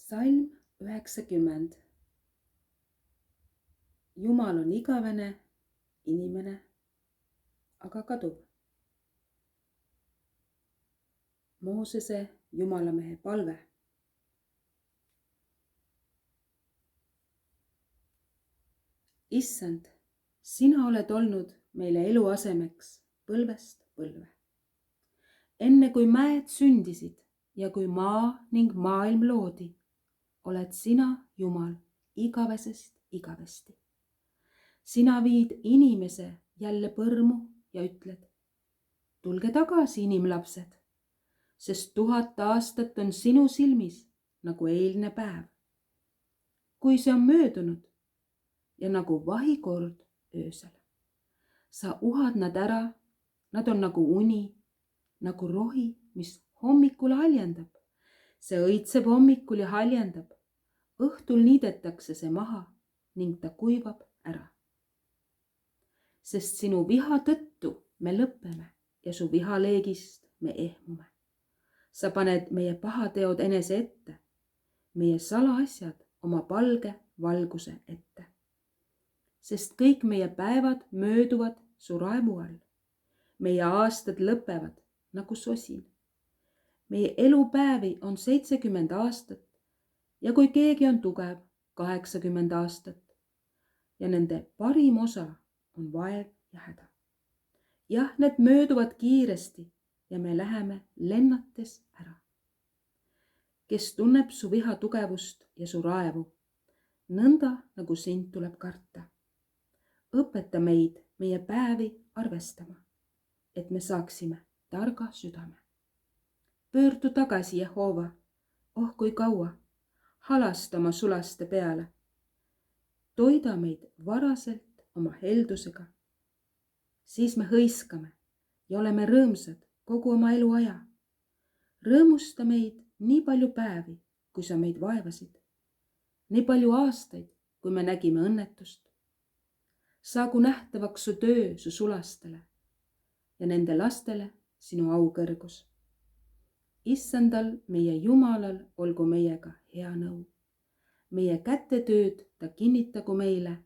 Salm 90. Jumal on igavene, inimene aga kaduv. Moosese Jumalamehe palve. Issand, sina oled olnud meile eluasemeks põlvest põlve. Enne kui mäed sündisid ja kui maa ning maailm loodi, oled sina, Jumal, igavesest igavesti. Sina viid inimese jälle põrmu ja ütled, tulge tagasi, inimlapsed, sest 1000 aastat on sinu silmis nagu eilne päev. Kui see on möödunud ja nagu vahikord öösel, sa uhad nad ära, nad on nagu uni, nagu rohi, mis hommikul haljendab. See õitseb hommikul ja haljendab. Õhtul niidetakse see maha ning ta kuivab ära. Sest sinu viha tõttu me lõppeme ja su vihaleegist me ehmume. Sa paned meie pahateod enese ette, meie salaasjad oma palge valguse ette. Sest kõik meie päevad mööduvad su raevu all. Meie aastad lõpevad nagu sosin. Meie elupäevi on 70 aastat ja kui keegi on tugev, 80 aastat ja nende parim osa on vaev ja häda. Jah, need mööduvad kiiresti ja me läheme lennates ära. Kes tunneb su viha tugevust ja su raevu, nõnda nagu sind tuleb karta. Õpeta meid meie päevi arvestama, et me saaksime targa südame. Pöördu tagasi, Jehova, oh kui kaua, halasta oma sulaste peale. Toida meid varaselt oma heldusega. Siis me hõiskame ja oleme rõõmsad kogu oma eluaja. Rõõmusta meid nii palju päevi, kui sa meid vaevasid. Nii palju aastaid, kui me nägime õnnetust. Saagu nähtavaks su töö su sulastele ja nende lastele sinu aukõrgus. Issandal, meie Jumalal, olgu meiega hea nõu. Meie kätetööd ta kinnitagu meile,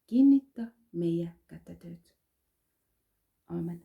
kinnita meie kätetööd. Aamen.